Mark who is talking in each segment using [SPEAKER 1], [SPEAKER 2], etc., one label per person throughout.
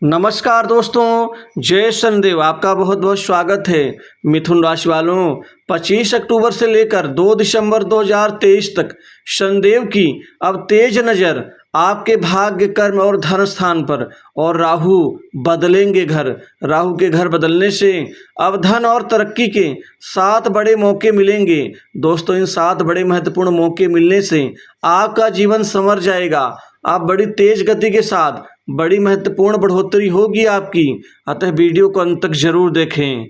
[SPEAKER 1] नमस्कार दोस्तों, जय शनिदेव। आपका बहुत बहुत स्वागत है। मिथुन राशि वालों, 25 अक्टूबर से लेकर 2 दिसंबर 2023 तक शनिदेव की अब तेज नज़र आपके भाग्य, कर्म और धन स्थान पर। और राहु बदलेंगे घर। राहु के घर बदलने से अब धन और तरक्की के 7 बड़े मौके मिलेंगे। दोस्तों, इन 7 बड़े महत्वपूर्ण मौके मिलने से आपका जीवन संवर जाएगा। आप बड़ी तेज गति के साथ बड़ी महत्वपूर्ण बढ़ोतरी होगी आपकी। अतः वीडियो को अंत तक जरूर देखें।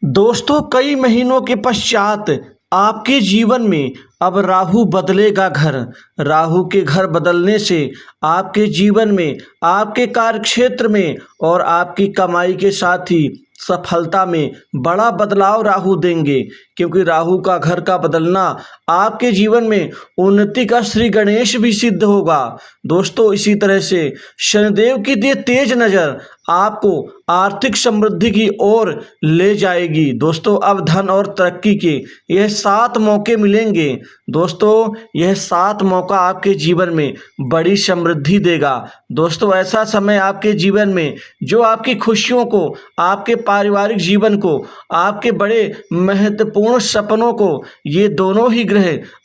[SPEAKER 1] दोस्तों, कई महीनों के पश्चात आपके जीवन में अब राहु बदलेगा घर। राहु के घर बदलने से आपके जीवन में, आपके कार्यक्षेत्र में और आपकी कमाई के साथ ही सफलता में बड़ा बदलाव राहु देंगे। क्योंकि राहु का घर का बदलना आपके जीवन में उन्नति का श्री गणेश भी सिद्ध होगा। दोस्तों, इसी तरह से शनिदेव की ये तेज नज़र आपको आर्थिक समृद्धि की ओर ले जाएगी। दोस्तों, अब धन और तरक्की के यह 7 मौके मिलेंगे। दोस्तों, यह 7 मौका आपके जीवन में बड़ी समृद्धि देगा। दोस्तों, ऐसा समय आपके जीवन में जो आपकी खुशियों को, आपके पारिवारिक जीवन को, आपके बड़े महत्वपूर्ण सपनों को ये दोनों ही ग्रह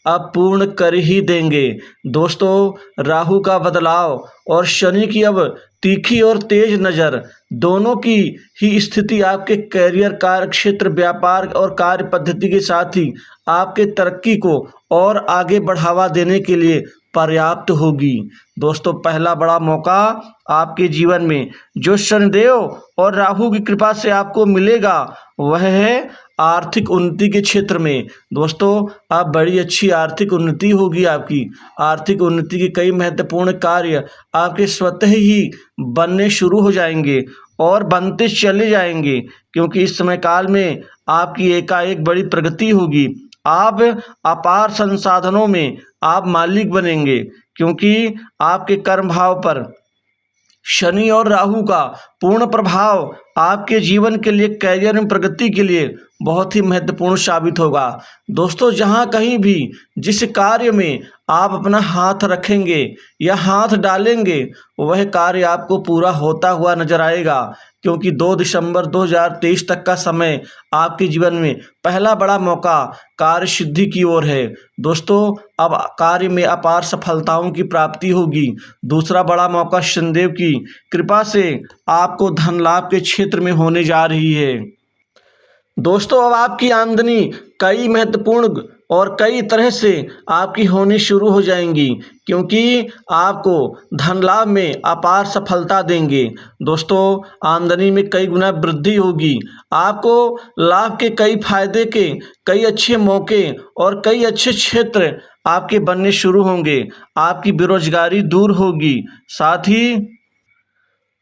[SPEAKER 1] अब पूर्ण कर ही देंगे। दोस्तों, राहु का बदलाव और शनि की अब तीखी और तेज नज़र दोनों की ही स्थिति आपके कैरियर, कार्य क्षेत्र, व्यापार और कार्य पद्धति के साथ ही आपके तरक्की को और आगे बढ़ावा देने के लिए पर्याप्त होगी। दोस्तों, पहला बड़ा मौका आपके जीवन में जो शनिदेव और राहु की कृपा से आपको मिलेगा वह है आर्थिक उन्नति के क्षेत्र में। दोस्तों, आप बड़ी अच्छी आर्थिक उन्नति होगी आपकी। आर्थिक उन्नति के कई महत्वपूर्ण कार्य आपके स्वतः ही बनने शुरू हो जाएंगे और बनते चले जाएंगे। क्योंकि इस समय काल में आपकी एकाएक बड़ी प्रगति होगी। आप अपार संसाधनों में आप मालिक बनेंगे। क्योंकि आपके कर्म भाव पर शनि और राहु का पूर्ण प्रभाव आपके जीवन के लिए, कैरियर में प्रगति के लिए बहुत ही महत्वपूर्ण साबित होगा। दोस्तों, जहां कहीं भी जिस कार्य में आप अपना हाथ रखेंगे या हाथ डालेंगे वह कार्य आपको पूरा होता हुआ नजर आएगा। क्योंकि 2 दिसंबर 2023 तक का समय आपके जीवन में पहला बड़ा मौका कार्य सिद्धि की ओर है। दोस्तों, अब कार्य में अपार सफलताओं की प्राप्ति होगी। दूसरा बड़ा मौका शनिदेव की कृपा से आपको धन लाभ के क्षेत्र में होने जा रही है। दोस्तों, अब आपकी आमदनी कई महत्वपूर्ण और कई तरह से आपकी होनी शुरू हो जाएंगी। क्योंकि आपको धन लाभ में अपार सफलता देंगे। दोस्तों, आमदनी में कई गुना वृद्धि होगी। आपको लाभ के कई फायदे के कई अच्छे मौके और कई अच्छे क्षेत्र आपके बनने शुरू होंगे। आपकी बेरोजगारी दूर होगी। साथ ही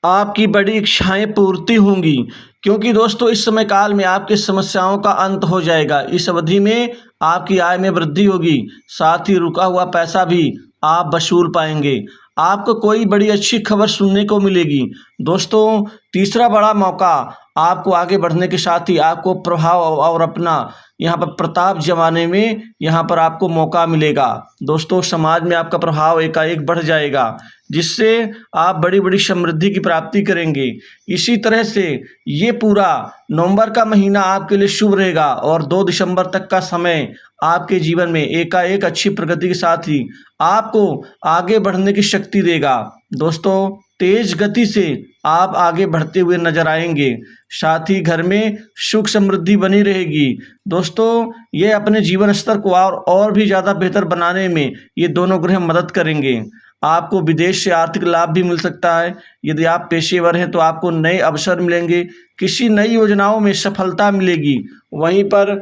[SPEAKER 1] आपकी बड़ी इच्छाएं पूर्ति होंगी। क्योंकि दोस्तों, इस समय काल में आपकी समस्याओं का अंत हो जाएगा। इस अवधि में आपकी आय में वृद्धि होगी। साथ ही रुका हुआ पैसा भी आप वसूल पाएंगे। आपको कोई बड़ी अच्छी खबर सुनने को मिलेगी। दोस्तों, तीसरा बड़ा मौका आपको आगे बढ़ने के साथ ही आपको प्रभाव और अपना यहाँ पर प्रताप जमाने में यहाँ पर आपको मौका मिलेगा। दोस्तों, समाज में आपका प्रभाव एकाएक बढ़ जाएगा जिससे आप बड़ी बड़ी समृद्धि की प्राप्ति करेंगे। इसी तरह से ये पूरा नवंबर का महीना आपके लिए शुभ रहेगा और 2 दिसंबर तक का समय आपके जीवन में एकाएक अच्छी प्रगति के साथ ही आपको आगे बढ़ने की शक्ति देगा। दोस्तों, तेज गति से आप आगे बढ़ते हुए नजर आएंगे। साथ ही घर में सुख समृद्धि बनी रहेगी। दोस्तों, ये अपने जीवन स्तर को और भी ज़्यादा बेहतर बनाने में ये दोनों ग्रह मदद करेंगे। आपको विदेश से आर्थिक लाभ भी मिल सकता है। यदि आप पेशेवर हैं तो आपको नए अवसर मिलेंगे। किसी नई योजनाओं में सफलता मिलेगी। वहीं पर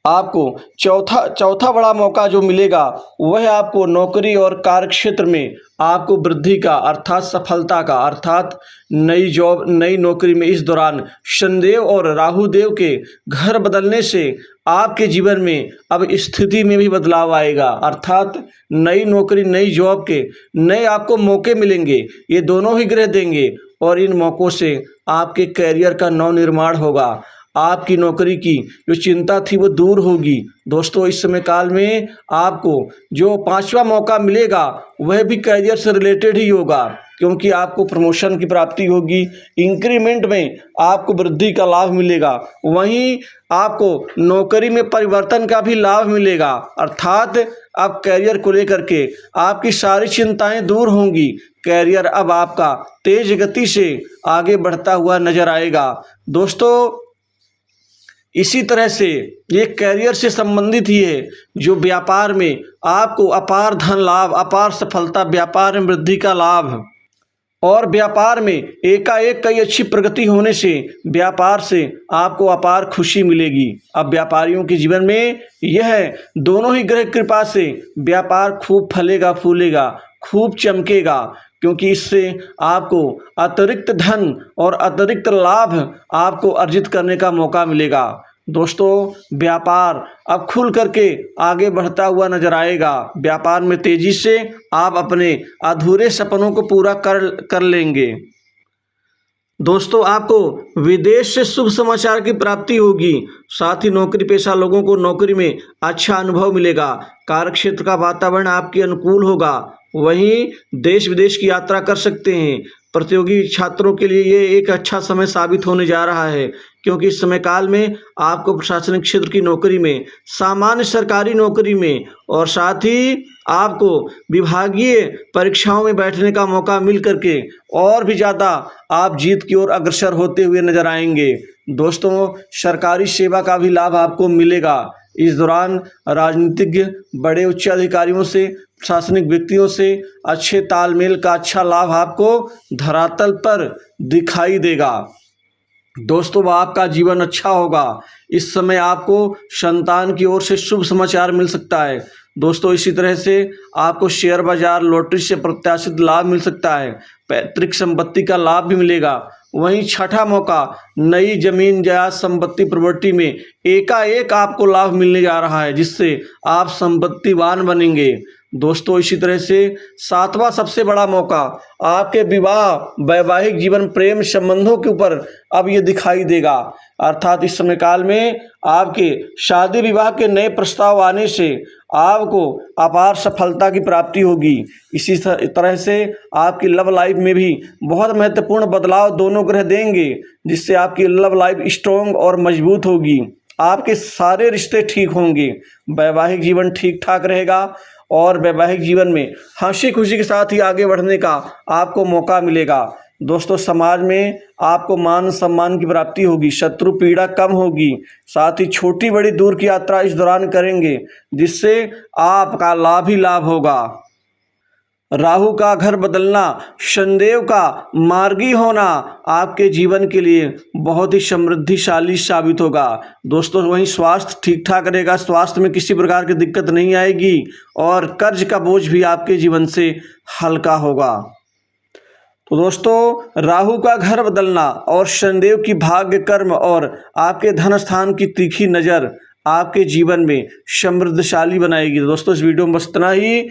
[SPEAKER 1] आपको चौथा बड़ा मौका जो मिलेगा वह आपको नौकरी और कार्य क्षेत्र में आपको वृद्धि का, अर्थात सफलता का, अर्थात नई जॉब, नई नौकरी में इस दौरान शनिदेव और राहु देव के घर बदलने से आपके जीवन में अब स्थिति में भी बदलाव आएगा। अर्थात नई नौकरी, नई जॉब के नए आपको मौके मिलेंगे। ये दोनों ही ग्रह देंगे और इन मौक़ों से आपके कैरियर का नवनिर्माण होगा। आपकी नौकरी की जो चिंता थी वो दूर होगी। दोस्तों, इस समय काल में आपको जो 5वां मौका मिलेगा वह भी कैरियर से रिलेटेड ही होगा। क्योंकि आपको प्रमोशन की प्राप्ति होगी, इंक्रीमेंट में आपको वृद्धि का लाभ मिलेगा। वहीं आपको नौकरी में परिवर्तन का भी लाभ मिलेगा, अर्थात अब कैरियर को लेकर के आपकी सारी चिंताएं दूर होंगी। कैरियर अब आपका तेज गति से आगे बढ़ता हुआ नजर आएगा। दोस्तों, इसी तरह से ये कैरियर से संबंधित ही है जो व्यापार में आपको अपार धन लाभ, अपार सफलता, व्यापार में वृद्धि का लाभ और व्यापार में एकाएक कई अच्छी प्रगति होने से व्यापार से आपको अपार खुशी मिलेगी। अब व्यापारियों के जीवन में यह दोनों ही ग्रह कृपा से व्यापार खूब फलेगा फूलेगा, खूब चमकेगा, क्योंकि इससे आपको अतिरिक्त धन और अतिरिक्त लाभ आपको अर्जित करने का मौका मिलेगा। दोस्तों, व्यापार अब खुल करके आगे बढ़ता हुआ नजर आएगा। व्यापार में तेजी से आप अपने अधूरे सपनों को पूरा कर लेंगे। दोस्तों, आपको विदेश से शुभ समाचार की प्राप्ति होगी। साथ ही नौकरी पेशा लोगों को नौकरी में अच्छा अनुभव मिलेगा। कार्यक्षेत्र का वातावरण आपके अनुकूल होगा। वहीं देश विदेश की यात्रा कर सकते हैं। प्रतियोगी छात्रों के लिए ये एक अच्छा समय साबित होने जा रहा है, क्योंकि इस समय काल में आपको प्रशासनिक क्षेत्र की नौकरी में, सामान्य सरकारी नौकरी में और साथ ही आपको विभागीय परीक्षाओं में बैठने का मौका मिल करके और भी ज़्यादा आप जीत की ओर अग्रसर होते हुए नजर आएंगे। दोस्तों, सरकारी सेवा का भी लाभ आपको मिलेगा। इस दौरान राजनीतिज्ञ, बड़े उच्च अधिकारियों से, प्रशासनिक व्यक्तियों से अच्छे तालमेल का अच्छा लाभ आपको धरातल पर दिखाई देगा। दोस्तों, आपका जीवन अच्छा होगा। इस समय आपको संतान की ओर से शुभ समाचार मिल सकता है। दोस्तों, इसी तरह से आपको शेयर बाजार, लॉटरी से प्रत्याशित लाभ मिल सकता है। पैतृक संपत्ति का लाभ भी मिलेगा। वहीं छठा मौका, नई जमीन जायदाद संपत्ति प्रॉपर्टी में एकाएक आपको लाभ मिलने जा रहा है, जिससे आप संपत्तिवान बनेंगे। दोस्तों, इसी तरह से सातवां सबसे बड़ा मौका आपके विवाह, वैवाहिक जीवन, प्रेम संबंधों के ऊपर अब ये दिखाई देगा। अर्थात इस समय काल में आपके शादी विवाह के नए प्रस्ताव आने से आपको अपार सफलता की प्राप्ति होगी। इसी तरह से आपकी लव लाइफ में भी बहुत महत्वपूर्ण बदलाव दोनों ग्रह देंगे, जिससे आपकी लव लाइफ स्ट्रॉन्ग और मजबूत होगी। आपके सारे रिश्ते ठीक होंगे। वैवाहिक जीवन ठीक ठाक रहेगा और वैवाहिक जीवन में हंसी खुशी के साथ ही आगे बढ़ने का आपको मौका मिलेगा। दोस्तों, समाज में आपको मान सम्मान की प्राप्ति होगी, शत्रु पीड़ा कम होगी। साथ ही छोटी बड़ी दूर की यात्रा इस दौरान करेंगे, जिससे आपका लाभ ही लाभ होगा। राहु का घर बदलना, शनिदेव का मार्गी होना आपके जीवन के लिए बहुत ही समृद्धिशाली साबित होगा। दोस्तों, वहीं स्वास्थ्य ठीक ठाक रहेगा। स्वास्थ्य में किसी प्रकार की दिक्कत नहीं आएगी और कर्ज का बोझ भी आपके जीवन से हल्का होगा। तो दोस्तों, राहु का घर बदलना और शनिदेव की भाग्य, कर्म और आपके धन स्थान की तीखी नज़र आपके जीवन में समृद्धशाली बनाएगी। दोस्तों, इस वीडियो में बस इतना ही।